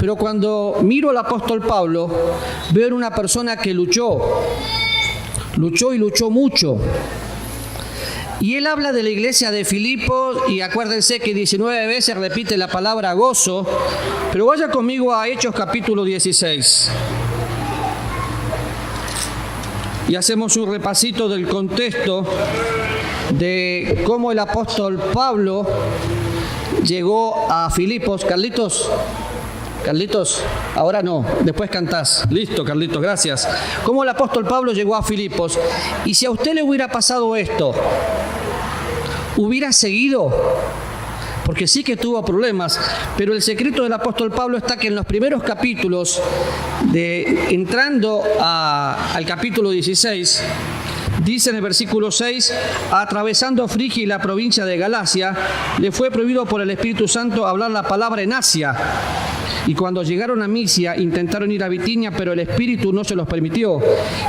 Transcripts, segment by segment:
Pero cuando miro al apóstol Pablo, veo en una persona que luchó y luchó mucho. Y él habla de la iglesia de Filipos, y acuérdense que 19 veces repite la palabra gozo, pero vaya conmigo a Hechos capítulo 16. Y hacemos un repasito del contexto de cómo el apóstol Pablo llegó a Filipos. Carlitos, ahora no, después cantás. Listo, Carlitos, gracias. Cómo el apóstol Pablo llegó a Filipos. Y si a usted le hubiera pasado esto, ¿hubiera seguido? Porque sí que tuvo problemas, pero el secreto del apóstol Pablo está que en los primeros capítulos, entrando al capítulo 16, dice en el versículo 6, atravesando Frigia y la provincia de Galacia, le fue prohibido por el Espíritu Santo hablar la palabra en Asia. Y cuando llegaron a Misia, intentaron ir a Bitinia, pero el Espíritu no se los permitió.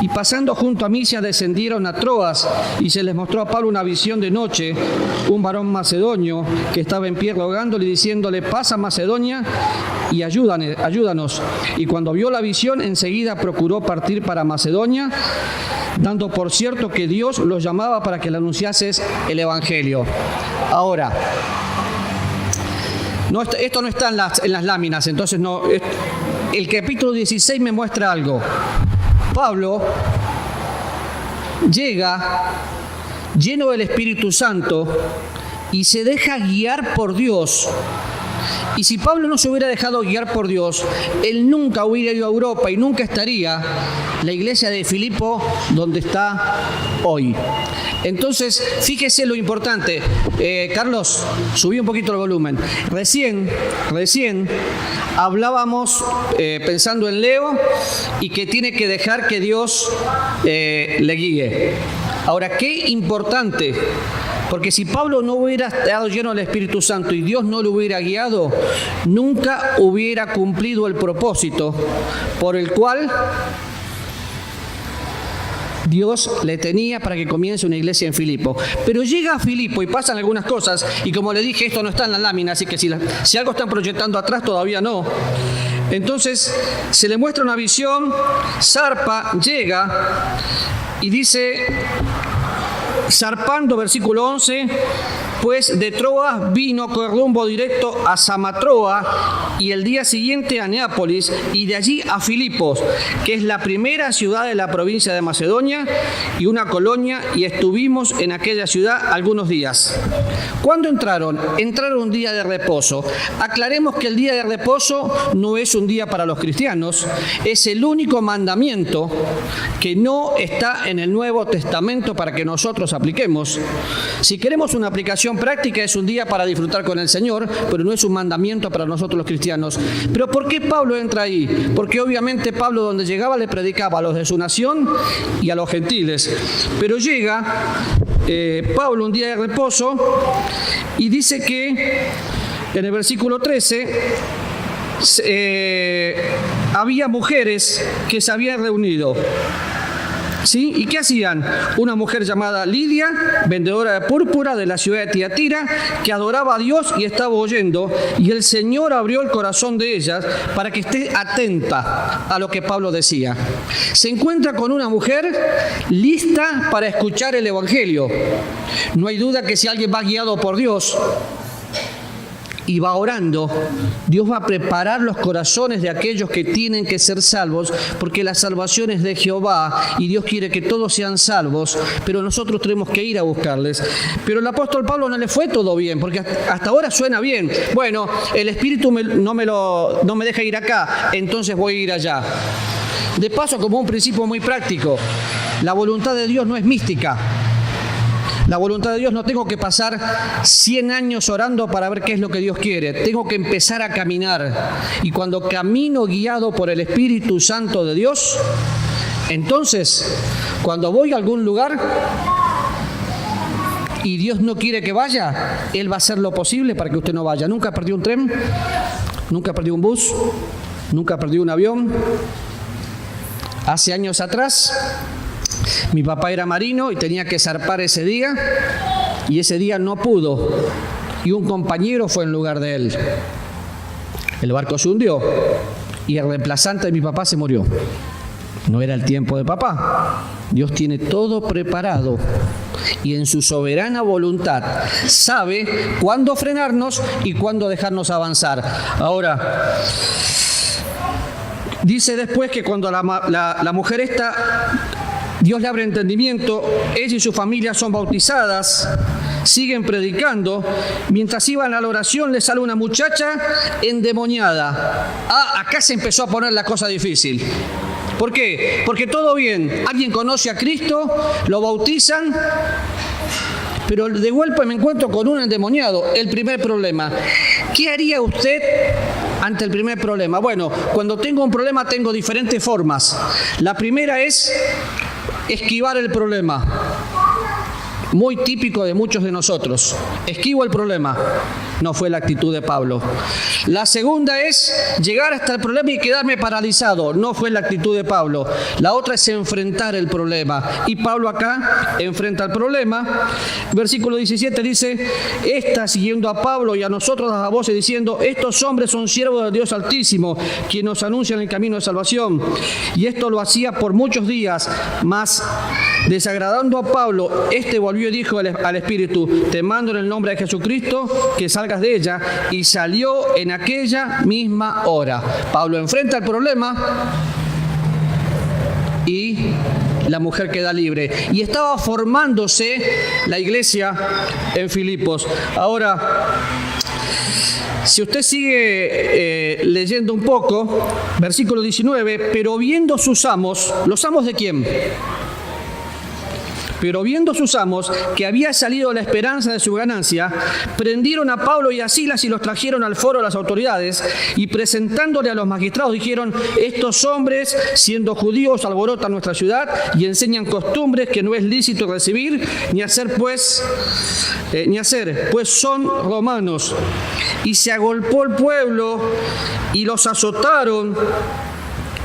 Y pasando junto a Misia, descendieron a Troas, y se les mostró a Pablo una visión de noche, un varón macedonio que estaba en pie rogándole y diciéndole, pasa a Macedonia y ayúdanos. Y cuando vio la visión, enseguida procuró partir para Macedonia, dando por cierto que Dios los llamaba para que le anunciases el Evangelio. Ahora, no, esto no está en las láminas, entonces no. El capítulo 16 me muestra algo. Pablo llega lleno del Espíritu Santo y se deja guiar por Dios. Y si Pablo no se hubiera dejado guiar por Dios, él nunca hubiera ido a Europa y nunca estaría la iglesia de Filipo donde está hoy. Entonces, fíjese lo importante. Carlos, subí un poquito el volumen. Recién hablábamos pensando en Leo y que tiene que dejar que Dios le guíe. Ahora, qué importante. Porque si Pablo no hubiera estado lleno del Espíritu Santo y Dios no lo hubiera guiado, nunca hubiera cumplido el propósito por el cual Dios le tenía para que comience una iglesia en Filipo. Pero llega a Filipo y pasan algunas cosas, y como le dije, esto no está en la lámina, así que si algo están proyectando atrás, todavía no. Entonces se le muestra una visión, zarpa, llega y dice, zarpando, versículo 11, pues de Troas vino con rumbo directo a Samatroa y el día siguiente a Neápolis y de allí a Filipos, que es la primera ciudad de la provincia de Macedonia y una colonia, y estuvimos en aquella ciudad algunos días. ¿Cuándo entraron? Entraron un día de reposo. Aclaremos que el día de reposo no es un día para los cristianos, es el único mandamiento que no está en el Nuevo Testamento para que nosotros apliquemos. Si queremos una aplicación práctica, es un día para disfrutar con el Señor, pero no es un mandamiento para nosotros los cristianos. ¿Pero por qué Pablo entra ahí? Porque obviamente Pablo, donde llegaba, le predicaba a los de su nación y a los gentiles. Pero llega Pablo un día de reposo y dice que en el versículo 13 había mujeres que se habían reunido. ¿Sí? ¿Y qué hacían? Una mujer llamada Lidia, vendedora de púrpura de la ciudad de Tiatira, que adoraba a Dios y estaba oyendo, y el Señor abrió el corazón de ellas para que esté atenta a lo que Pablo decía. Se encuentra con una mujer lista para escuchar el Evangelio. No hay duda que si alguien va guiado por Dios, y va orando, Dios va a preparar los corazones de aquellos que tienen que ser salvos, porque la salvación es de Jehová y Dios quiere que todos sean salvos, pero nosotros tenemos que ir a buscarles. Pero el apóstol Pablo no le fue todo bien, porque hasta ahora suena bien. Bueno, el Espíritu no me deja ir acá, entonces voy a ir allá. De paso, como un principio muy práctico, la voluntad de Dios no es mística. La voluntad de Dios no tengo que pasar 100 años orando para ver qué es lo que Dios quiere. Tengo que empezar a caminar. Y cuando camino guiado por el Espíritu Santo de Dios, entonces, cuando voy a algún lugar y Dios no quiere que vaya, Él va a hacer lo posible para que usted no vaya. Nunca perdió un tren, nunca perdió un bus, nunca perdió un avión. Hace años atrás, mi papá era marino y tenía que zarpar ese día, y ese día no pudo, y un compañero fue en lugar de él. El barco se hundió y el reemplazante de mi papá se murió. No era el tiempo de papá. Dios tiene todo preparado y en su soberana voluntad sabe cuándo frenarnos y cuándo dejarnos avanzar. Ahora, dice después que cuando la mujer esta, Dios le abre entendimiento, ella y su familia son bautizadas, siguen predicando. Mientras iban a la oración, le sale una muchacha endemoniada. Acá se empezó a poner la cosa difícil. ¿Por qué? Porque todo bien, alguien conoce a Cristo, lo bautizan, pero de golpe me encuentro con un endemoniado. El primer problema. ¿Qué haría usted ante el primer problema? Bueno, cuando tengo un problema tengo diferentes formas. La primera es esquivar el problema. Muy típico de muchos de nosotros. Esquivo el problema. No fue la actitud de Pablo. La segunda es llegar hasta el problema y quedarme paralizado. No fue la actitud de Pablo. La otra es enfrentar el problema. Y Pablo acá enfrenta el problema. Versículo 17 dice: está siguiendo a Pablo y a nosotros a voces diciendo: estos hombres son siervos de Dios Altísimo, quien nos anuncian el camino de salvación. Y esto lo hacía por muchos días, mas desagradando a Pablo, este volvió y dijo al Espíritu: te mando en el nombre de Jesucristo que salgas de ella, y salió en aquella misma hora. Pablo enfrenta el problema y la mujer queda libre. Y estaba formándose la iglesia en Filipos. Ahora, si usted sigue leyendo un poco, versículo 19, pero viendo sus amos, ¿los amos de quién? Pero viendo sus amos que había salido la esperanza de su ganancia, prendieron a Pablo y a Silas y los trajeron al foro de las autoridades, y presentándole a los magistrados dijeron: estos hombres, siendo judíos, alborotan nuestra ciudad y enseñan costumbres que no es lícito recibir ni hacer, pues son romanos. Y se agolpó el pueblo y los azotaron.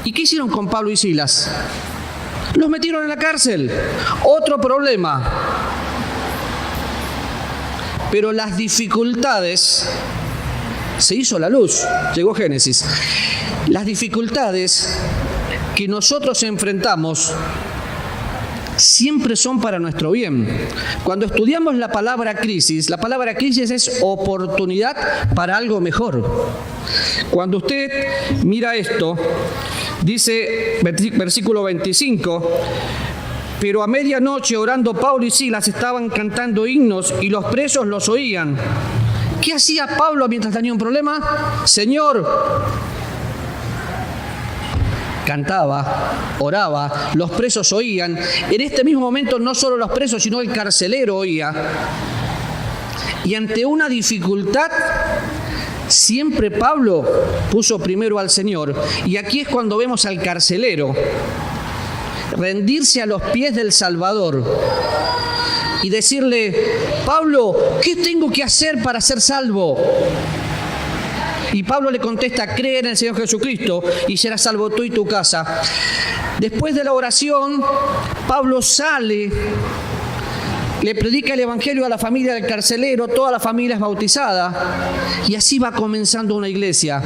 ¿Y qué hicieron con Pablo y Silas? Los metieron en la cárcel. Otro problema. Pero las dificultades, se hizo la luz, llegó Génesis. Las dificultades que nosotros enfrentamos siempre son para nuestro bien. Cuando estudiamos la palabra crisis es oportunidad para algo mejor. Cuando usted mira esto, dice versículo 25: pero a medianoche orando Pablo y Silas estaban cantando himnos y los presos los oían. ¿Qué hacía Pablo mientras tenía un problema? Señor, cantaba, oraba, los presos oían. En este mismo momento no solo los presos, sino el carcelero oía. Y ante una dificultad, siempre Pablo puso primero al Señor. Y aquí es cuando vemos al carcelero rendirse a los pies del Salvador y decirle: Pablo, ¿qué tengo que hacer para ser salvo? Y Pablo le contesta: cree en el Señor Jesucristo y serás salvo tú y tu casa. Después de la oración, Pablo sale, le predica el evangelio a la familia del carcelero, toda la familia es bautizada, y así va comenzando una iglesia.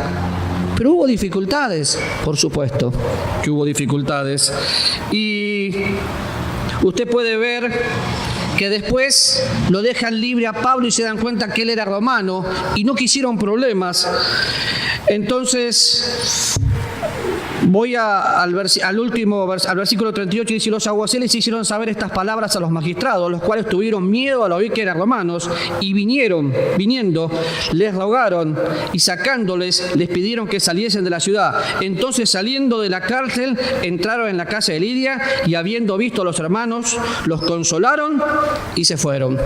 Pero hubo dificultades, por supuesto que hubo dificultades. Y usted puede ver que después lo dejan libre a Pablo y se dan cuenta que él era romano y no quisieron problemas. Entonces voy al versículo 38, dice: los alguaciles hicieron saber estas palabras a los magistrados, los cuales tuvieron miedo al oír que eran romanos, y viniendo, les rogaron, y sacándoles, les pidieron que saliesen de la ciudad. Entonces, saliendo de la cárcel, entraron en la casa de Lidia, y habiendo visto a los hermanos, los consolaron y se fueron.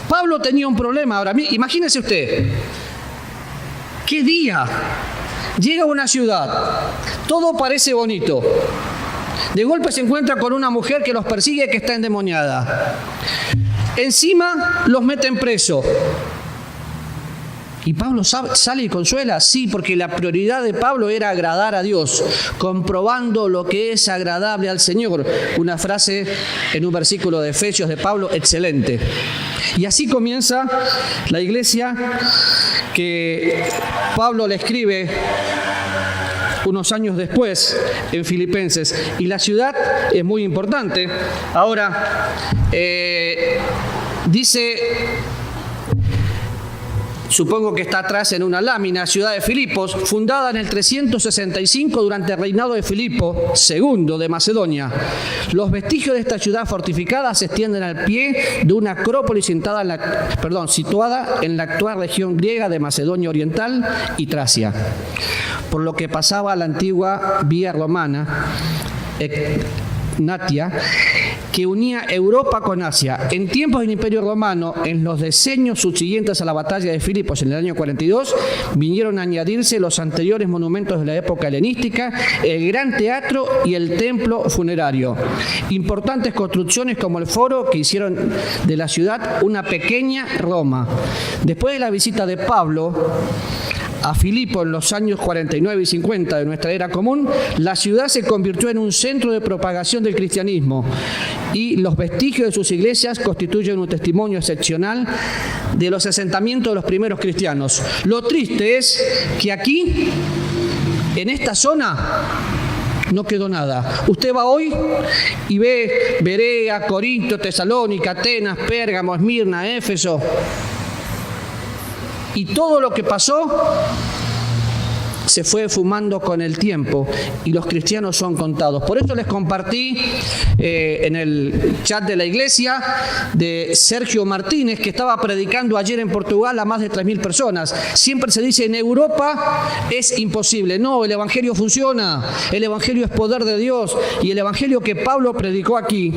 Pablo tenía un problema. Ahora, imagínese usted, ¿qué día? Llega a una ciudad, todo parece bonito. De golpe se encuentra con una mujer que los persigue, que está endemoniada. Encima los meten preso. ¿Y Pablo sale y consuela? Sí, porque la prioridad de Pablo era agradar a Dios, comprobando lo que es agradable al Señor. Una frase en un versículo de Efesios de Pablo excelente. Y así comienza la iglesia que Pablo le escribe unos años después en Filipenses. Y la ciudad es muy importante. Ahora, dice... Supongo que está atrás en una lámina: ciudad de Filipos, fundada en el 365 durante el reinado de Filipo II de Macedonia. Los vestigios de esta ciudad fortificada se extienden al pie de una acrópolis situada en la actual región griega de Macedonia Oriental y Tracia, por lo que pasaba a la antigua vía romana Natia, que unía Europa con Asia. En tiempos del Imperio Romano, en los decenios subsiguientes a la batalla de Filipos en el año 42, vinieron a añadirse los anteriores monumentos de la época helenística, el gran teatro y el templo funerario. Importantes construcciones como el foro, que hicieron de la ciudad una pequeña Roma. Después de la visita de Pablo a Filipo en los años 49 y 50 de nuestra era común, la ciudad se convirtió en un centro de propagación del cristianismo, y los vestigios de sus iglesias constituyen un testimonio excepcional de los asentamientos de los primeros cristianos. Lo triste es que aquí, en esta zona, no quedó nada. Usted va hoy y ve Berea, Corinto, Tesalónica, Atenas, Pérgamo, Esmirna, Éfeso, y todo lo que pasó se fue fumando con el tiempo, y los cristianos son contados. Por eso les compartí en el chat de la iglesia de Sergio Martínez, que estaba predicando ayer en Portugal a más de 3.000 personas. Siempre se dice: en Europa es imposible. No, el evangelio funciona, el evangelio es poder de Dios, y el evangelio que Pablo predicó aquí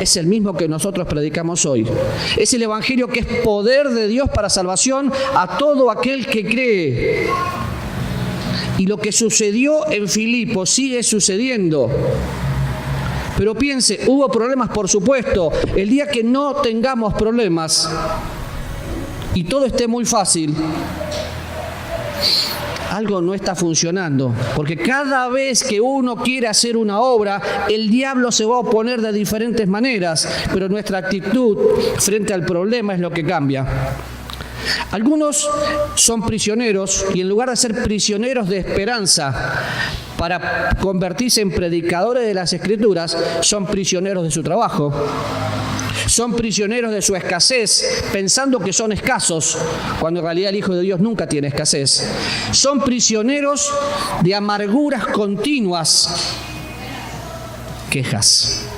es el mismo que nosotros predicamos hoy. Es el evangelio que es poder de Dios para salvación a todo aquel que cree. Y lo que sucedió en Filipos sigue sucediendo. Pero piense, hubo problemas, por supuesto. El día que no tengamos problemas y todo esté muy fácil, algo no está funcionando, porque cada vez que uno quiere hacer una obra, el diablo se va a oponer de diferentes maneras, pero nuestra actitud frente al problema es lo que cambia. Algunos son prisioneros, y en lugar de ser prisioneros de esperanza para convertirse en predicadores de las Escrituras, son prisioneros de su trabajo. Son prisioneros de su escasez, pensando que son escasos, cuando en realidad el Hijo de Dios nunca tiene escasez. Son prisioneros de amarguras continuas. Quejas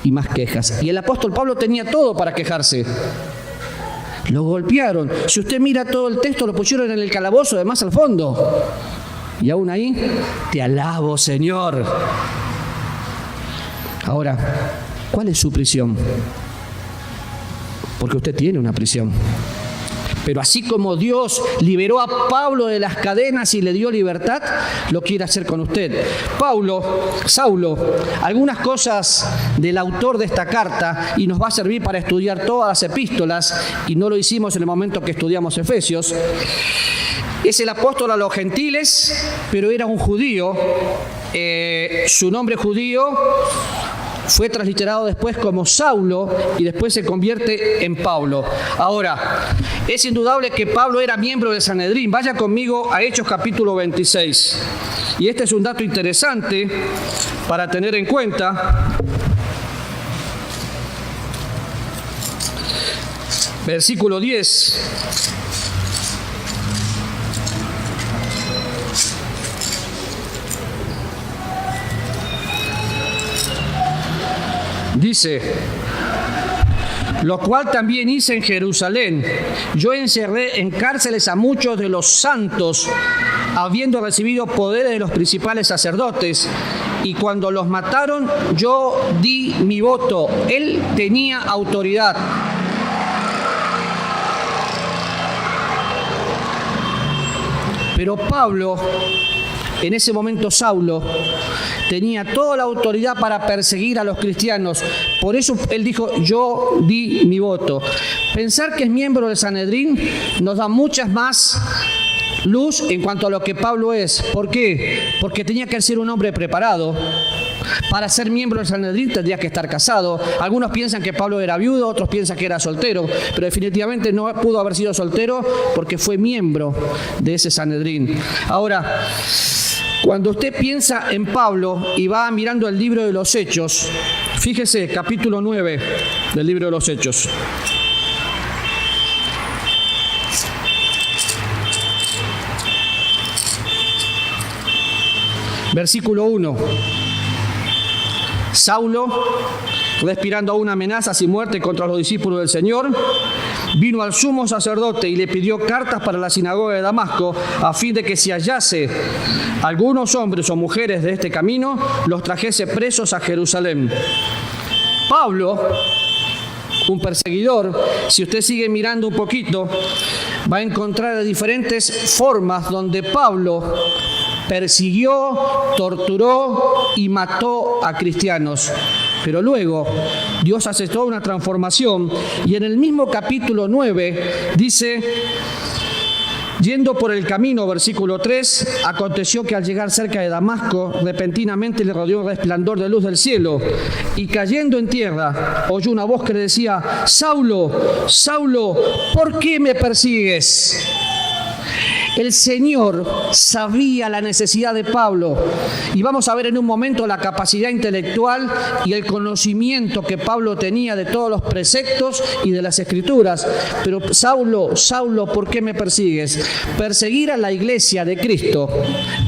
y más quejas. Y el apóstol Pablo tenía todo para quejarse. Lo golpearon. Si usted mira todo el texto, lo pusieron en el calabozo, además al fondo. Y aún ahí, te alabo, Señor. Ahora, ¿cuál es su prisión? Porque usted tiene una prisión. Pero así como Dios liberó a Pablo de las cadenas y le dio libertad, lo quiere hacer con usted. Saulo, algunas cosas del autor de esta carta, y nos va a servir para estudiar todas las epístolas, y no lo hicimos en el momento que estudiamos Efesios. Es el apóstol a los gentiles, pero era un judío. Su nombre judío fue transliterado después como Saulo, y después se convierte en Pablo. Ahora, es indudable que Pablo era miembro del Sanedrín. Vaya conmigo a Hechos capítulo 26. Y este es un dato interesante para tener en cuenta. Versículo 10. Dice: lo cual también hice en Jerusalén. Yo encerré en cárceles a muchos de los santos, habiendo recibido poderes de los principales sacerdotes, y cuando los mataron, yo di mi voto. Él tenía autoridad. Pero Pablo, en ese momento Saulo, tenía toda la autoridad para perseguir a los cristianos. Por eso él dijo: yo di mi voto. Pensar que es miembro del Sanedrín nos da muchas más luz en cuanto a lo que Pablo es. ¿Por qué? Porque tenía que ser un hombre preparado. Para ser miembro del Sanedrín tendría que estar casado. Algunos piensan que Pablo era viudo, otros piensan que era soltero, pero definitivamente no pudo haber sido soltero porque fue miembro de ese Sanedrín. Ahora, cuando usted piensa en Pablo y va mirando el libro de los Hechos, fíjese, capítulo 9 del libro de los Hechos. Versículo 1. Saulo, respirando aún amenazas y muerte contra los discípulos del Señor, vino al sumo sacerdote y le pidió cartas para la sinagoga de Damasco, a fin de que si hallase algunos hombres o mujeres de este camino, los trajese presos a Jerusalén. Pablo, un perseguidor, si usted sigue mirando un poquito, va a encontrar diferentes formas donde Pablo persiguió, torturó y mató a cristianos. Pero luego Dios hace toda una transformación y en el mismo capítulo 9 dice: yendo por el camino, versículo 3, aconteció que al llegar cerca de Damasco, repentinamente le rodeó un resplandor de luz del cielo, y cayendo en tierra, oyó una voz que le decía: Saulo, Saulo, ¿por qué me persigues? El Señor sabía la necesidad de Pablo, y vamos a ver en un momento la capacidad intelectual y el conocimiento que Pablo tenía de todos los preceptos y de las Escrituras. Pero Saulo, Saulo, ¿por qué me persigues? Perseguir a la iglesia de Cristo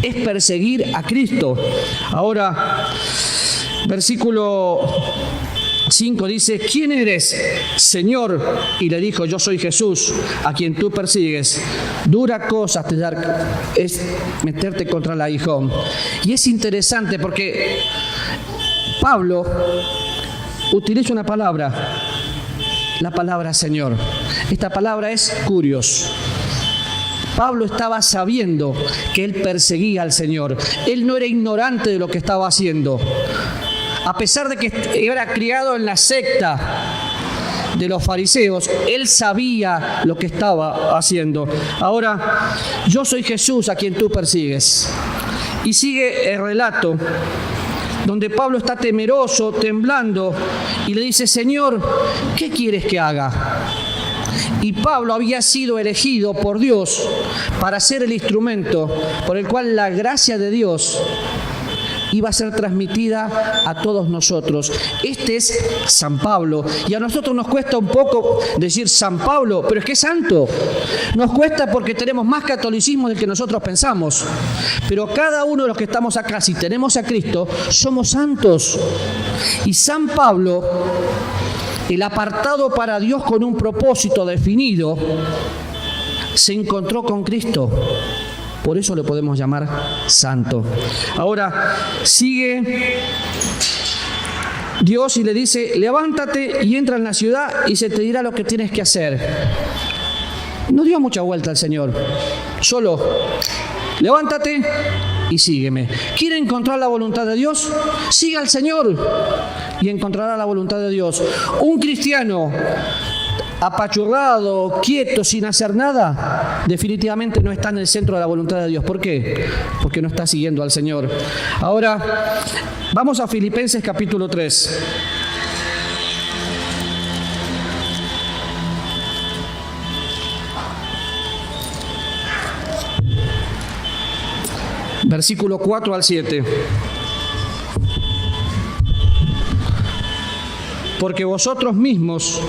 es perseguir a Cristo. Ahora, versículo 5 dice: ¿quién eres, Señor? Y le dijo: yo soy Jesús, a quien tú persigues. Dura cosa te dar es meterte contra el aguijón. Y es interesante porque Pablo utiliza una palabra, la palabra Señor. Esta palabra es curios. Pablo estaba sabiendo que él perseguía al Señor. Él no era ignorante de lo que estaba haciendo. A pesar de que era criado en la secta de los fariseos, él sabía lo que estaba haciendo. Ahora, yo soy Jesús a quien tú persigues. Y sigue el relato donde Pablo está temeroso, temblando, y le dice: Señor, ¿qué quieres que haga? Y Pablo había sido elegido por Dios para ser el instrumento por el cual la gracia de Dios iba a ser transmitida a todos nosotros. Este es San Pablo. Y a nosotros nos cuesta un poco decir San Pablo, pero es que es santo. Nos cuesta porque tenemos más catolicismo del que nosotros pensamos. Pero cada uno de los que estamos acá, si tenemos a Cristo, somos santos. Y San Pablo, el apartado para Dios con un propósito definido, se encontró con Cristo. Por eso le podemos llamar santo. Ahora sigue Dios y le dice: levántate y entra en la ciudad y se te dirá lo que tienes que hacer. No dio mucha vuelta al Señor. Solo levántate y sígueme. ¿Quiere encontrar la voluntad de Dios? Siga al Señor y encontrará la voluntad de Dios. Un cristiano apachurrado, quieto, sin hacer nada, definitivamente no está en el centro de la voluntad de Dios. ¿Por qué? Porque no está siguiendo al Señor. Ahora, vamos a Filipenses capítulo 3. Versículo 4 al 7. Porque vosotros mismos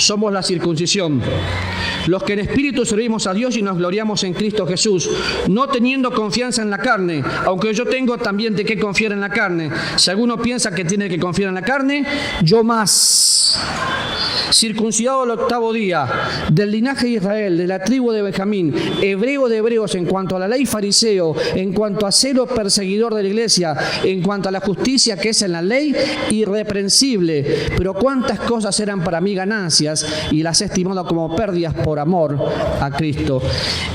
somos la circuncisión, los que en espíritu servimos a Dios y nos gloriamos en Cristo Jesús, no teniendo confianza en la carne, aunque yo tengo también de qué confiar en la carne. Si alguno piensa que tiene que confiar en la carne, yo más. Circuncidado al 8º día, del linaje de Israel, de la tribu de Benjamín, hebreo de hebreos, en cuanto a la ley fariseo, en cuanto a celo perseguidor de la iglesia, en cuanto a la justicia que es en la ley, irreprensible. Pero cuántas cosas eran para mí ganancias y las he estimado como pérdidas por amor a Cristo.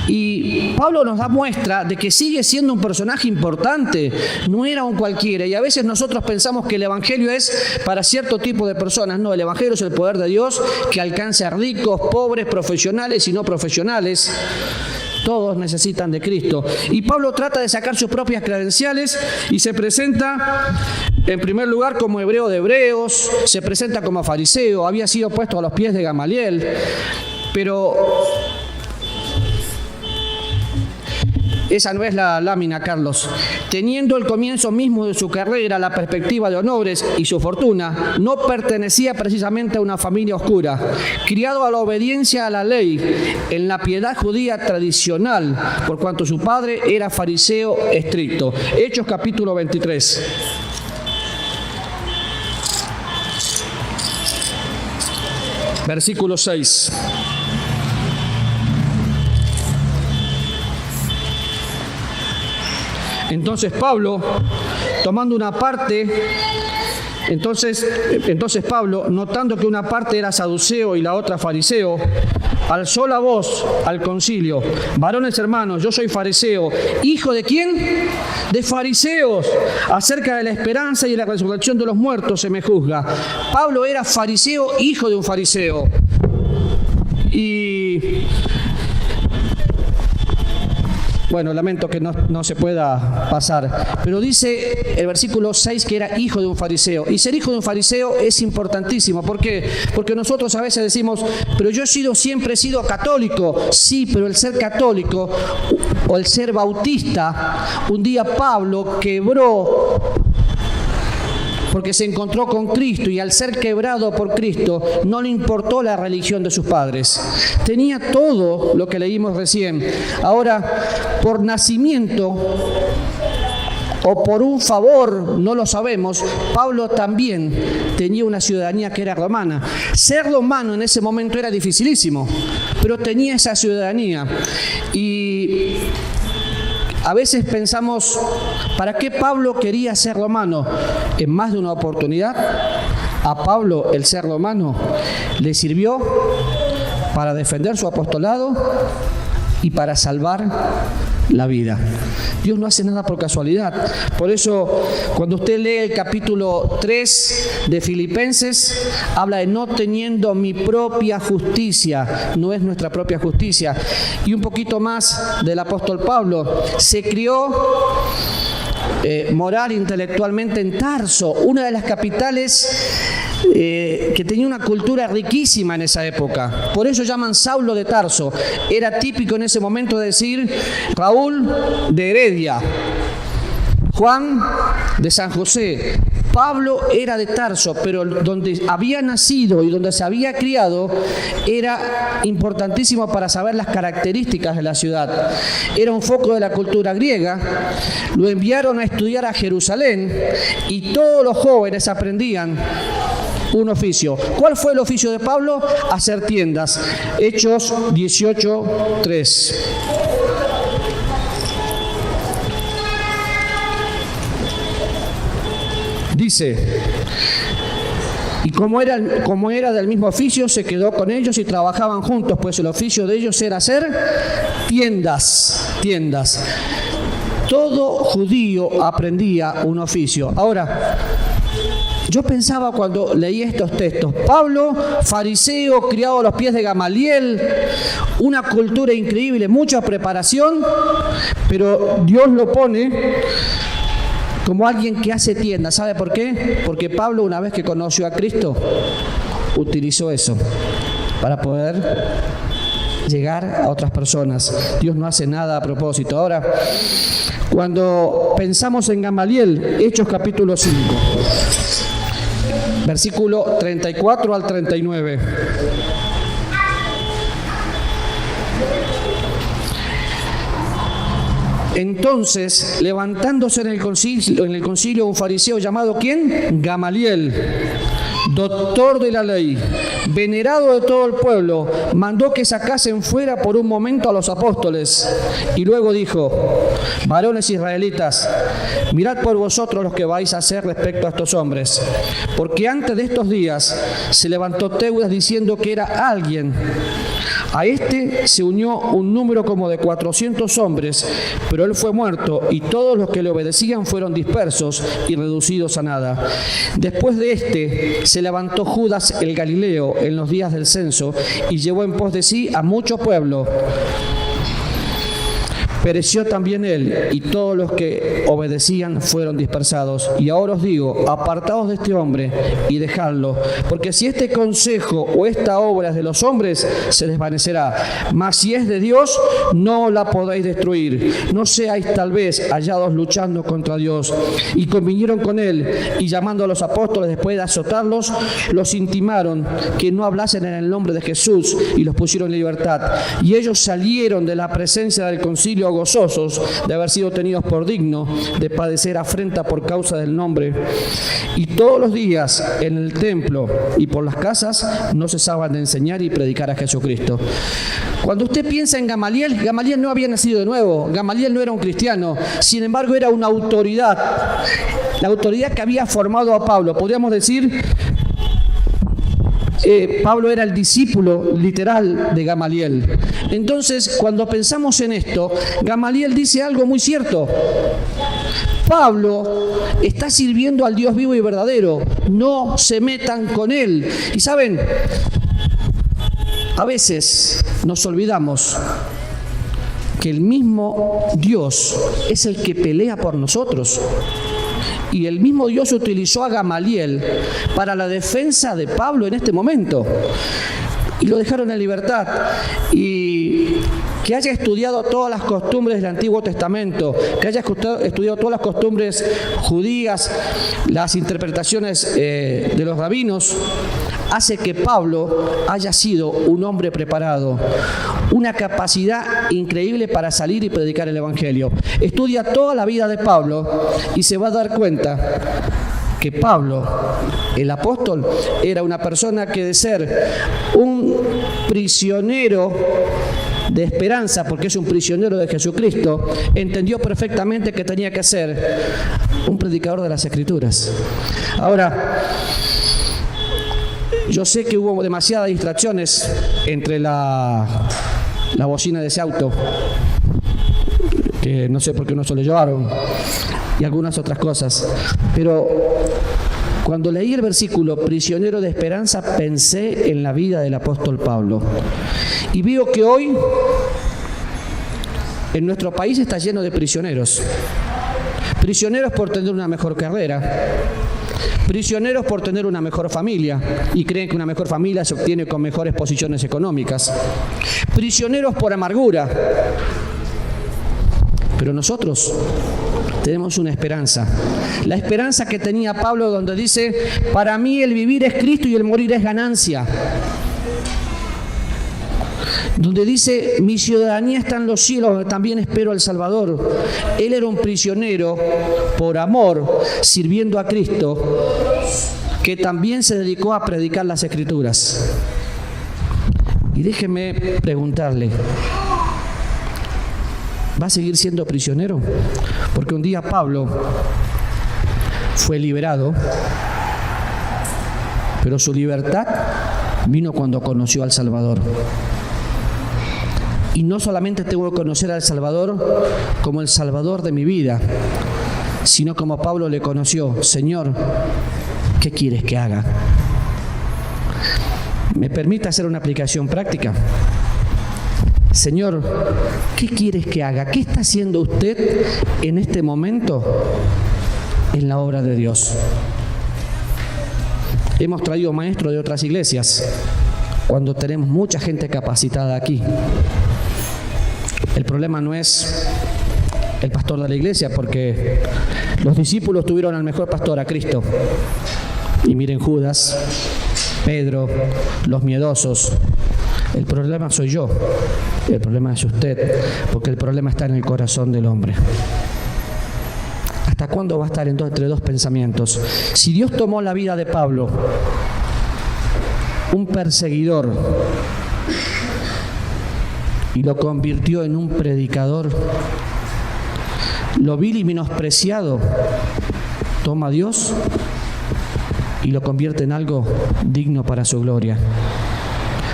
Y Pablo nos da muestra de que sigue siendo un personaje importante, no era un cualquiera. Y a veces nosotros pensamos que el evangelio es para cierto tipo de personas. No, el evangelio es el poder de Dios que alcanza a ricos, pobres, profesionales y no profesionales. Todos necesitan de Cristo. Y Pablo trata de sacar sus propias credenciales y se presenta en primer lugar como hebreo de hebreos, se presenta como fariseo, había sido puesto a los pies de Gamaliel, pero esa no es la lámina, Carlos. Teniendo el comienzo mismo de su carrera, la perspectiva de honores y su fortuna, no pertenecía precisamente a una familia oscura. Criado a la obediencia a la ley, en la piedad judía tradicional, por cuanto su padre era fariseo estricto. Hechos capítulo 23. Versículo 6. Entonces Pablo, tomando una parte, entonces Pablo, notando que una parte era saduceo y la otra fariseo, alzó la voz al concilio: varones hermanos, yo soy fariseo. ¿Hijo de quién? De fariseos. Acerca de la esperanza y la resurrección de los muertos se me juzga. Pablo era fariseo, hijo de un fariseo. Y bueno, lamento que no se pueda pasar, pero dice el versículo 6 que era hijo de un fariseo. Y ser hijo de un fariseo es importantísimo. ¿Por qué? Porque nosotros a veces decimos, pero yo siempre he sido católico. Sí, pero el ser católico o el ser bautista, un día Pablo quebró porque se encontró con Cristo, y al ser quebrado por Cristo no le importó la religión de sus padres. Tenía todo lo que leímos recién. Ahora, por nacimiento o por un favor, no lo sabemos, Pablo también tenía una ciudadanía que era romana. Ser romano en ese momento era dificilísimo, pero tenía esa ciudadanía. Y a veces pensamos, ¿para qué Pablo quería ser romano? En más de una oportunidad, a Pablo el ser romano le sirvió para defender su apostolado y para salvar la vida. Dios no hace nada por casualidad. Por eso, cuando usted lee el capítulo 3 de Filipenses, habla de no teniendo mi propia justicia. No es nuestra propia justicia. Y un poquito más del apóstol Pablo. Se crió moral, intelectualmente en Tarso, una de las capitales que tenía una cultura riquísima en esa época. Por eso llaman Saulo de Tarso. Era típico en ese momento decir Raúl de Heredia, Juan de San José. Pablo era de Tarso, pero donde había nacido y donde se había criado era importantísimo para saber las características de la ciudad. Era un foco de la cultura griega. Lo enviaron a estudiar a Jerusalén y todos los jóvenes aprendían un oficio. ¿Cuál fue el oficio de Pablo? Hacer tiendas. Hechos 18:3. Dice, y como era del mismo oficio, se quedó con ellos y trabajaban juntos, pues el oficio de ellos era hacer tiendas. Todo judío aprendía un oficio. Ahora, yo pensaba cuando leí estos textos, Pablo, fariseo, criado a los pies de Gamaliel, una cultura increíble, mucha preparación, pero Dios lo pone como alguien que hace tiendas. ¿Sabe por qué? Porque Pablo, una vez que conoció a Cristo, utilizó eso para poder llegar a otras personas. Dios no hace nada a propósito. Ahora, cuando pensamos en Gamaliel, Hechos capítulo 5, versículo 34 al 39. Entonces, levantándose en el concilio un fariseo llamado ¿quién? Gamaliel, doctor de la ley, venerado de todo el pueblo, mandó que sacasen fuera por un momento a los apóstoles y luego dijo: varones israelitas, mirad por vosotros lo que vais a hacer respecto a estos hombres, porque antes de estos días se levantó Teudas diciendo que era alguien. A este se unió un número como de 400 hombres, pero él fue muerto y todos los que le obedecían fueron dispersos y reducidos a nada. Después de este se levantó Judas el Galileo en los días del censo y llevó en pos de sí a mucho pueblo. Pereció también él, y todos los que obedecían fueron dispersados. Y ahora os digo, apartaos de este hombre y dejadlo, porque si este consejo o esta obra es de los hombres, se desvanecerá. Mas si es de Dios, no la podéis destruir. No seáis tal vez hallados luchando contra Dios. Y convinieron con él, y llamando a los apóstoles después de azotarlos, los intimaron que no hablasen en el nombre de Jesús, y los pusieron en libertad. Y ellos salieron de la presencia del concilio gozosos de haber sido tenidos por digno de padecer afrenta por causa del nombre. Y todos los días en el templo y por las casas no cesaban de enseñar y predicar a Jesucristo. Cuando usted piensa en Gamaliel, Gamaliel no había nacido de nuevo, Gamaliel no era un cristiano, sin embargo era una autoridad, la autoridad que había formado a Pablo. Podríamos decir, Pablo era el discípulo literal de Gamaliel. Entonces, cuando pensamos en esto, Gamaliel dice algo muy cierto. Pablo está sirviendo al Dios vivo y verdadero. No se metan con él. Y saben, a veces nos olvidamos que el mismo Dios es el que pelea por nosotros. Y el mismo Dios utilizó a Gamaliel para la defensa de Pablo en este momento. Y lo dejaron en libertad. Y que haya estudiado todas las costumbres del Antiguo Testamento, que haya estudiado todas las costumbres judías, las interpretaciones de los rabinos, hace que Pablo haya sido un hombre preparado, una capacidad increíble para salir y predicar el Evangelio. Estudia toda la vida de Pablo y se va a dar cuenta que Pablo, el apóstol, era una persona que de ser un prisionero de esperanza, porque es un prisionero de Jesucristo, entendió perfectamente que tenía que ser un predicador de las Escrituras. Ahora, yo sé que hubo demasiadas distracciones entre la bocina de ese auto, que no sé por qué no se lo llevaron, y algunas otras cosas, pero cuando leí el versículo prisionero de esperanza, pensé en la vida del apóstol Pablo. Y veo que hoy en nuestro país está lleno de prisioneros. Prisioneros por tener una mejor carrera. Prisioneros por tener una mejor familia y creen que una mejor familia se obtiene con mejores posiciones económicas. Prisioneros por amargura. Pero nosotros tenemos una esperanza. La esperanza que tenía Pablo, donde dice: para mí el vivir es Cristo y el morir es ganancia. Donde dice: mi ciudadanía está en los cielos, donde también espero al Salvador. Él era un prisionero por amor, sirviendo a Cristo, que también se dedicó a predicar las Escrituras. Y déjeme preguntarle, ¿va a seguir siendo prisionero? Porque un día Pablo fue liberado, pero su libertad vino cuando conoció al Salvador. Y no solamente tengo que conocer al Salvador como el Salvador de mi vida, sino como Pablo le conoció: Señor, ¿qué quieres que haga? ¿Me permite hacer una aplicación práctica? Señor, ¿qué quieres que haga? ¿Qué está haciendo usted en este momento en la obra de Dios? Hemos traído maestros de otras iglesias cuando tenemos mucha gente capacitada aquí. El problema no es el pastor de la iglesia, porque los discípulos tuvieron al mejor pastor, a Cristo. Y miren Judas, Pedro, los miedosos. El problema soy yo. El problema es usted, porque el problema está en el corazón del hombre. ¿Hasta cuándo va a estar entonces entre dos pensamientos? Si Dios tomó la vida de Pablo, un perseguidor, y lo convirtió en un predicador, lo vil y menospreciado, toma a Dios y lo convierte en algo digno para su gloria.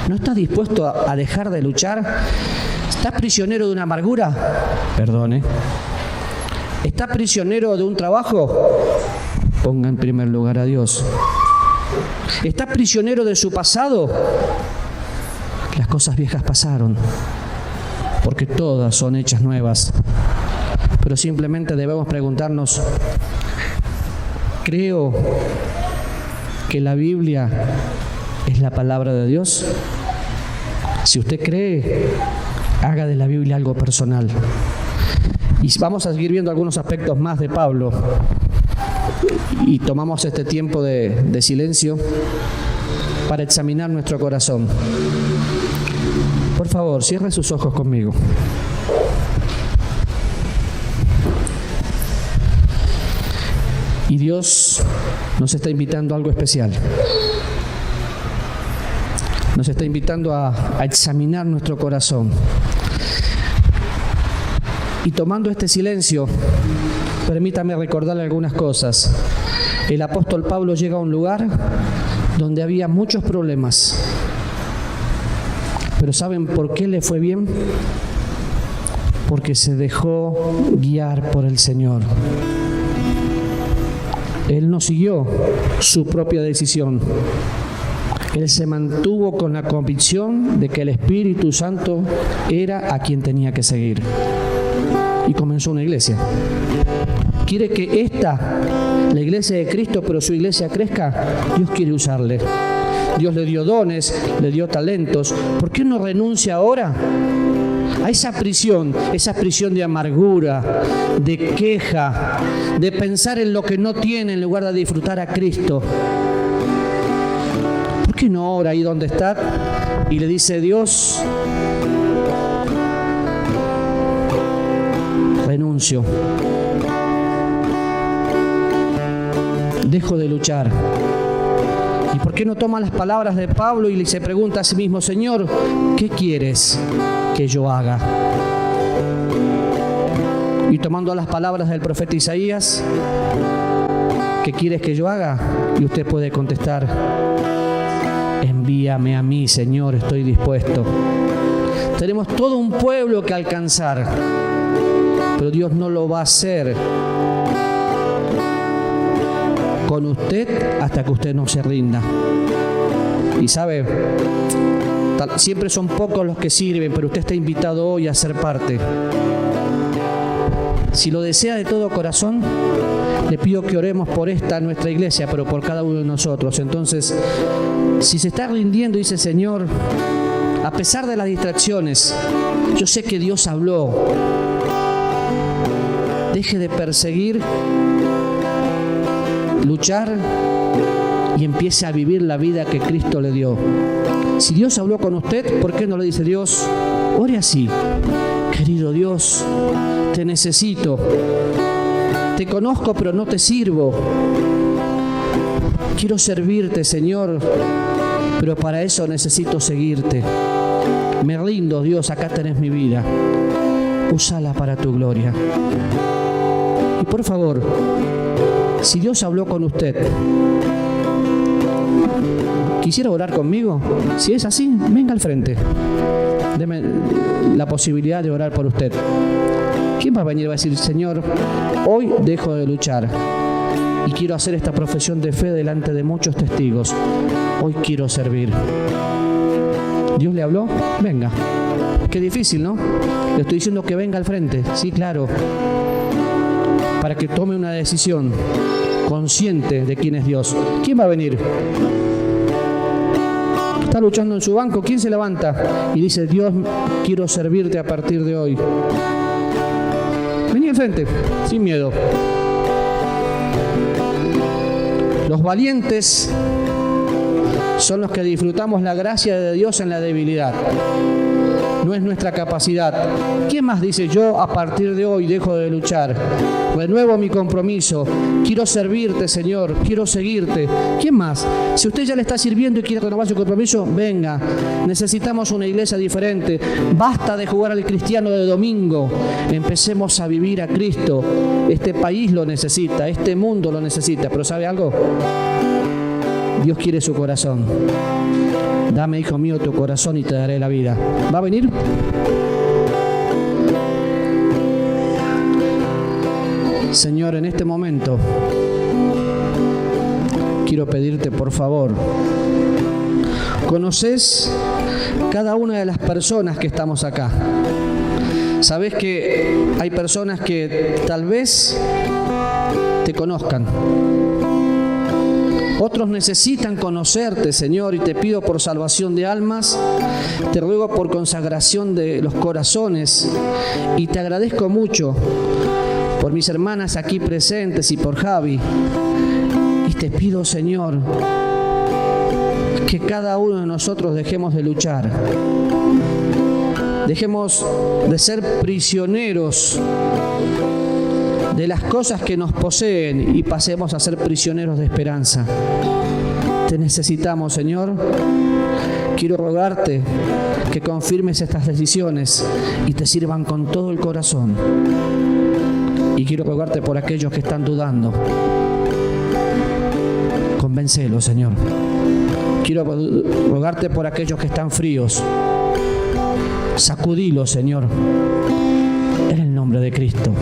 ¿No estás dispuesto a dejar de luchar? ¿Estás prisionero de una amargura? Perdone. ¿Estás prisionero de un trabajo? Ponga en primer lugar a Dios. ¿Estás prisionero de su pasado? Las cosas viejas pasaron, porque todas son hechas nuevas. Pero simplemente debemos preguntarnos, ¿creo que la Biblia es la palabra de Dios? Si usted cree, haga de la Biblia algo personal. Y vamos a seguir viendo algunos aspectos más de Pablo. Y tomamos este tiempo de silencio para examinar nuestro corazón. Por favor, cierre sus ojos conmigo. Y Dios nos está invitando a algo especial. Nos está invitando a examinar nuestro corazón. Y tomando este silencio, permítame recordarle algunas cosas. El apóstol Pablo llega a un lugar donde había muchos problemas. Pero ¿saben por qué le fue bien? Porque se dejó guiar por el Señor. Él no siguió su propia decisión. Él se mantuvo con la convicción de que el Espíritu Santo era a quien tenía que seguir. Y comenzó una iglesia. Quiere que la iglesia de Cristo, pero su iglesia crezca. Dios quiere usarle. Dios le dio dones, le dio talentos. ¿Por qué no renuncia ahora a esa prisión de amargura, de queja, de pensar en lo que no tiene en lugar de disfrutar a Cristo? ¿Por qué no ora ahí donde está y le dice: Dios, renuncio, dejo de luchar? ¿Y por qué no toma las palabras de Pablo y se pregunta a sí mismo: Señor, ¿qué quieres que yo haga? Y tomando las palabras del profeta Isaías, ¿qué quieres que yo haga? Y usted puede contestar: envíame a mí, Señor, estoy dispuesto. Tenemos todo un pueblo que alcanzar, pero Dios no lo va a hacer con usted hasta que usted no se rinda. Y sabe, siempre son pocos los que sirven, pero usted está invitado hoy a ser parte. Si lo desea de todo corazón, le pido que oremos por nuestra iglesia, pero por cada uno de nosotros. Entonces, si se está rindiendo, dice: Señor, a pesar de las distracciones, yo sé que Dios habló. Deje de perseguir, luchar y empiece a vivir la vida que Cristo le dio. Si Dios habló con usted, ¿por qué no le dice: Dios, ore así? Querido Dios, te necesito. Te conozco, pero no te sirvo. Quiero servirte, Señor, pero para eso necesito seguirte. Me rindo, Dios, acá tenés mi vida. Úsala para tu gloria. Y por favor, si Dios habló con usted, ¿quisiera orar conmigo? Si es así, venga al frente. Deme la posibilidad de orar por usted. ¿Quién va a venir y va a decir: Señor, hoy dejo de luchar y quiero hacer esta profesión de fe delante de muchos testigos? Hoy quiero servir. ¿Dios le habló? Venga. Qué difícil, ¿no? Le estoy diciendo que venga al frente. Sí, claro. Para que tome una decisión consciente de quién es Dios. ¿Quién va a venir? Está luchando en su banco. ¿Quién se levanta y dice: Dios, quiero servirte a partir de hoy? Vení al frente, sin miedo. Los valientes son los que disfrutamos la gracia de Dios en la debilidad. no es nuestra capacidad. ¿Quién más dice yo a partir de hoy dejo de luchar? Renuevo mi compromiso. Quiero servirte, Señor. Quiero seguirte. ¿Quién más? Si usted ya le está sirviendo y quiere renovar su compromiso, venga. Necesitamos una iglesia diferente. Basta de jugar al cristiano de domingo. Empecemos a vivir a Cristo. Este país lo necesita. Este mundo lo necesita. Pero ¿sabe algo? Dios quiere su corazón. Dame, hijo mío, tu corazón y te daré la vida. ¿Va a venir? Señor, en este momento quiero pedirte, por favor, conoces cada una de las personas que estamos acá. Sabes que hay personas que tal vez te conozcan. Otros necesitan conocerte, Señor, y te pido por salvación de almas, te ruego por consagración de los corazones y te agradezco mucho por mis hermanas aquí presentes y por Javi. Y te pido, Señor, que cada uno de nosotros dejemos de luchar. Dejemos de ser prisioneros de las cosas que nos poseen y pasemos a ser prisioneros de esperanza. Te necesitamos, Señor. Quiero rogarte que confirmes estas decisiones y te sirvan con todo el corazón. Y quiero rogarte por aquellos que están dudando. Convéncelos, Señor. Quiero rogarte por aquellos que están fríos. Sacudilos, Señor. En el nombre de Cristo.